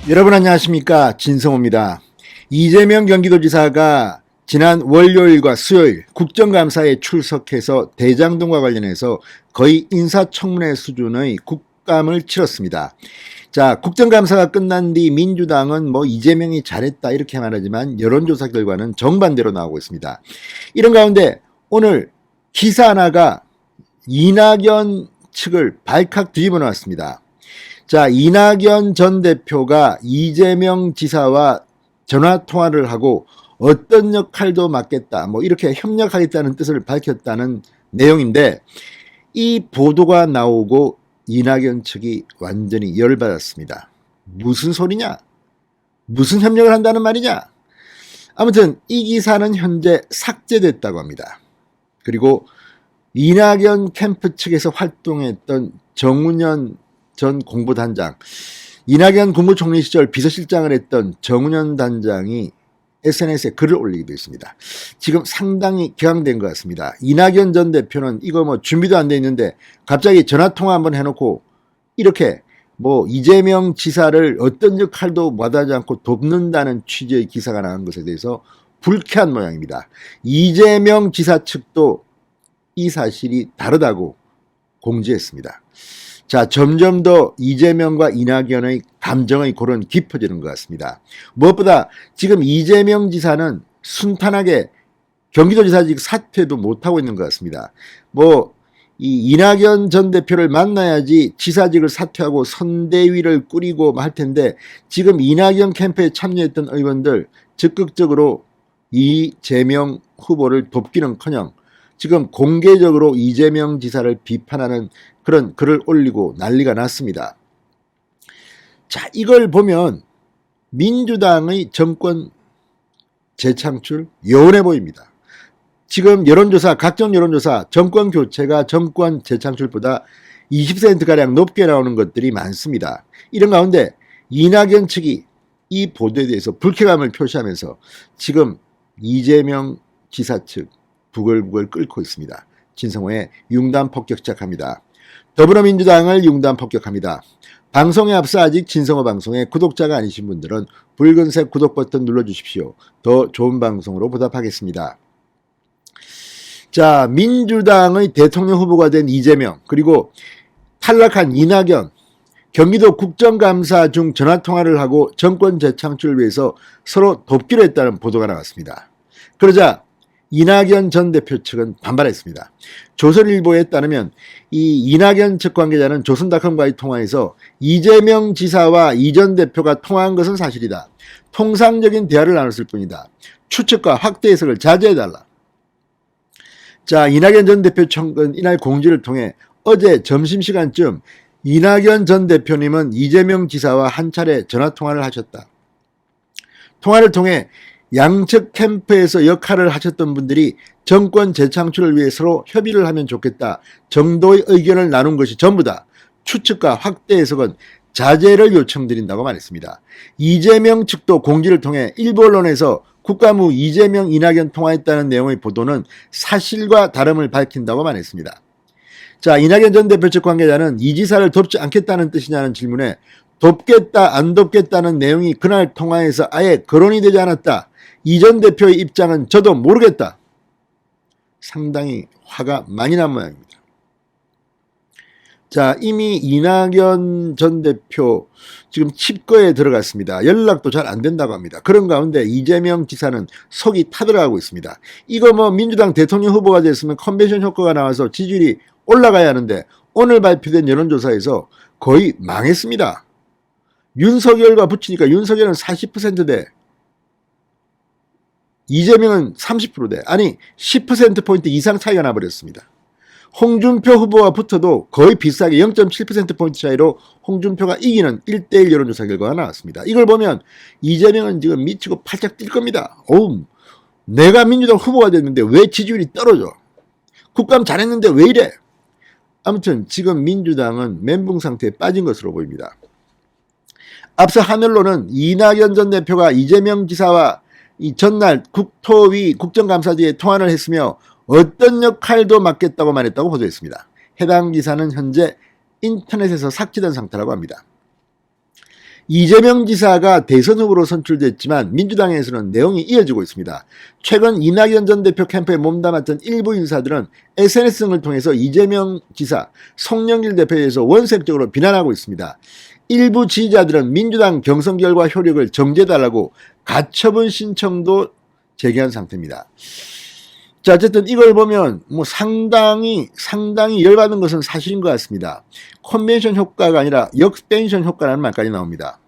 여러분 안녕하십니까, 진성호입니다. 이재명 경기도지사가 지난 월요일과 수요일 국정감사에 출석해서 대장동과 관련해서 거의 인사청문회 수준의 국감을 치렀습니다. 자, 국정감사가 끝난 뒤 민주당은 이재명이 잘했다 이렇게 말하지만 여론조사 결과는 정반대로 나오고 있습니다. 이런 가운데 오늘 기사 하나가 이낙연 측을 발칵 뒤집어 놓았습니다. 자, 이낙연 전 대표가 이재명 지사와 전화통화를 하고 어떤 역할도 맡겠다, 이렇게 협력하겠다는 뜻을 밝혔다는 내용인데, 이 보도가 나오고 이낙연 측이 완전히 열받았습니다. 무슨 소리냐? 무슨 협력을 한다는 말이냐? 아무튼 이 기사는 현재 삭제됐다고 합니다. 그리고 이낙연 캠프 측에서 활동했던 정운현 전 공보단장, 이낙연 국무총리 시절 비서실장을 했던 정운현 단장이 SNS에 글을 올리기도 했습니다. 지금 상당히 격앙된 것 같습니다. 이낙연 전 대표는 이거 준비도 안 돼 있는데 갑자기 전화통화 한번 해놓고 이렇게 이재명 지사를 어떤 역할도 마다하지 않고 돕는다는 취지의 기사가 나온 것에 대해서 불쾌한 모양입니다. 이재명 지사 측도 이 사실이 다르다고 공지했습니다. 자, 점점 더 이재명과 이낙연의 감정의 골은 깊어지는 것 같습니다. 무엇보다 지금 이재명 지사는 순탄하게 경기도지사직 사퇴도 못하고 있는 것 같습니다. 이 이낙연 전 대표를 만나야지 지사직을 사퇴하고 선대위를 꾸리고 할 텐데, 지금 이낙연 캠프에 참여했던 의원들 적극적으로 이재명 후보를 돕기는커녕 지금 공개적으로 이재명 지사를 비판하는 그런 글을 올리고 난리가 났습니다. 자, 이걸 보면 민주당의 정권 재창출 요원해 보입니다. 지금 여론조사, 각종 여론조사 정권 교체가 정권 재창출보다 20%가량 높게 나오는 것들이 많습니다. 이런 가운데 이낙연 측이 이 보도에 대해서 불쾌감을 표시하면서 지금 이재명 지사 측 부글부글 끓고 있습니다. 진성호의 융단 폭격 시작합니다. 더불어민주당을 융단 폭격합니다. 방송에 앞서 아직 진성호 방송의 구독자가 아니신 분들은 붉은색 구독 버튼 눌러주십시오. 더 좋은 방송으로 보답하겠습니다. 자, 민주당의 대통령 후보가 된 이재명, 그리고 탈락한 이낙연, 경기도 국정감사 중 전화통화를 하고 정권 재창출을 위해서 서로 돕기로 했다는 보도가 나왔습니다. 그러자 이낙연 전 대표 측은 반발했습니다. 조선일보에 따르면 이 이낙연 측 관계자는 조선닷컴과의 통화에서 이재명 지사와 이 전 대표가 통화한 것은 사실이다. 통상적인 대화를 나눴을 뿐이다. 추측과 확대 해석을 자제해달라. 자, 이낙연 전 대표 측은 이날 공지를 통해 어제 점심시간쯤 이낙연 전 대표님은 이재명 지사와 한 차례 전화통화를 하셨다. 통화를 통해 양측 캠프에서 역할을 하셨던 분들이 정권 재창출을 위해 서로 협의를 하면 좋겠다 정도의 의견을 나눈 것이 전부다. 추측과 확대 해석은 자제를 요청드린다고 말했습니다. 이재명 측도 공지를 통해 일부 언론에서 국감 후 이재명 이낙연 통화했다는 내용의 보도는 사실과 다름을 밝힌다고 말했습니다. 자, 이낙연 전 대표 측 관계자는 이 지사를 돕지 않겠다는 뜻이냐는 질문에 돕겠다 안 돕겠다는 내용이 그날 통화에서 아예 거론이 되지 않았다. 이 전 대표의 입장은 저도 모르겠다. 상당히 화가 많이 난 모양입니다. 자, 이미 이낙연 전 대표 지금 칩거에 들어갔습니다. 연락도 잘 안 된다고 합니다. 그런 가운데 이재명 지사는 속이 타들어가고 있습니다. 이거 민주당 대통령 후보가 됐으면 컨벤션 효과가 나와서 지지율이 올라가야 하는데 오늘 발표된 여론조사에서 거의 망했습니다. 윤석열과 붙이니까 윤석열은 40%대 이재명은 30%대, 아니 10%포인트 이상 차이가 나버렸습니다. 홍준표 후보와 붙어도 거의 비슷하게 0.7%포인트 차이로 홍준표가 이기는 1대1 여론조사 결과가 나왔습니다. 이걸 보면 이재명은 지금 미치고 팔짝 뛸 겁니다. 내가 민주당 후보가 됐는데 왜 지지율이 떨어져? 국감 잘했는데 왜 이래? 아무튼 지금 민주당은 멘붕 상태에 빠진 것으로 보입니다. 앞서 하늘로는 이낙연 전 대표가 이재명 지사와 이 전날 국토위 국정감사지에 통화를 했으며 어떤 역할도 맡겠다고 말했다고 보도했습니다. 해당 기사는 현재 인터넷에서 삭제된 상태라고 합니다. 이재명 지사가 대선 후보로 선출됐지만 민주당에서는 내용이 이어지고 있습니다. 최근 이낙연 전 대표 캠프에 몸담았던 일부 인사들은 SNS 등을 통해서 이재명 지사, 송영길 대표에 대해서 원색적으로 비난하고 있습니다. 일부 지지자들은 민주당 경선 결과 효력을 정지해달라고 가처분 신청도 제기한 상태입니다. 자, 어쨌든 이걸 보면 뭐 상당히 열받는 것은 사실인 것 같습니다. 컨벤션 효과가 아니라 역벤션 효과라는 말까지 나옵니다.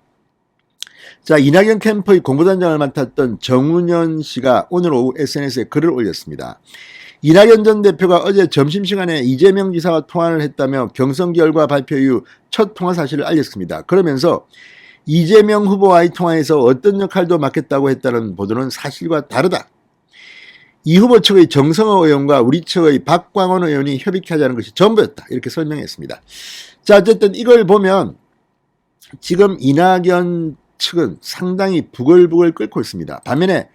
자, 이낙연 캠프의 공보단장을 맡았던 정운현 씨가 오늘 오후 SNS에 글을 올렸습니다. 이낙연 전 대표가 어제 점심시간에 이재명 지사와 통화를 했다며 경선 결과 발표 이후 첫 통화 사실을 알렸습니다. 그러면서 이재명 후보와의 통화에서 어떤 역할도 맡겠다고 했다는 보도는 사실과 다르다. 이 후보 측의 정성호 의원과 우리 측의 박광원 의원이 협의하자는 것이 전부였다. 이렇게 설명했습니다. 자, 어쨌든 이걸 보면 지금 이낙연 측은 상당히 부글부글 끓고 있습니다. 반면에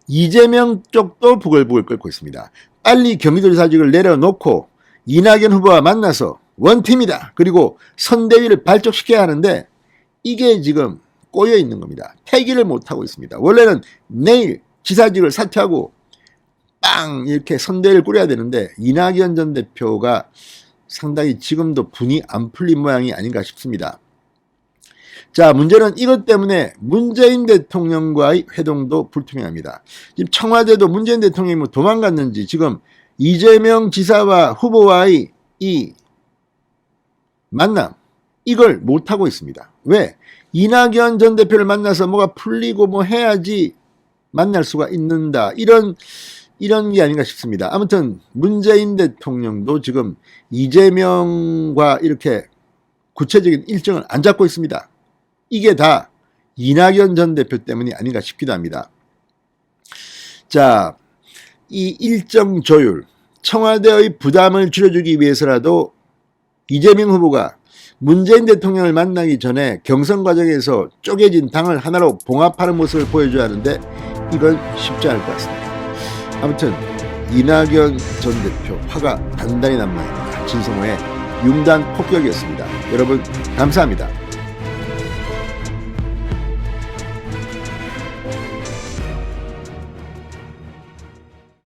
이재명 쪽도 부글부글 끓고 있습니다. 빨리 경기도지사직을 내려놓고 이낙연 후보와 만나서 원팀이다. 그리고 선대위를 발족시켜야 하는데 이게 지금 꼬여 있는 겁니다. 태기를 못하고 있습니다. 원래는 내일 지사직을 사퇴하고 빵 이렇게 선대를 꾸려야 되는데 이낙연 전 대표가 상당히 지금도 분이 안 풀린 모양이 아닌가 싶습니다. 자, 문제는 이것 때문에 문재인 대통령과의 회동도 불투명합니다. 지금 청와대도 문재인 대통령이 뭐 도망갔는지 지금 이재명 지사와 후보와의 이 만남 이걸 못하고 있습니다. 왜? 이낙연 전 대표를 만나서 뭐가 풀리고 뭐 해야지 만날 수가 있는다. 이런 게 아닌가 싶습니다. 아무튼 문재인 대통령도 지금 이재명과 이렇게 구체적인 일정을 안 잡고 있습니다. 이게 다 이낙연 전 대표 때문이 아닌가 싶기도 합니다. 자, 이 일정 조율, 청와대의 부담을 줄여주기 위해서라도 이재명 후보가 문재인 대통령을 만나기 전에 경선 과정에서 쪼개진 당을 하나로 봉합하는 모습을 보여줘야 하는데 이건 쉽지 않을 것 같습니다. 아무튼 이낙연 전 대표 화가 단단히 난 모양입니다. 진성호의 융단 폭격이었습니다. 여러분 감사합니다.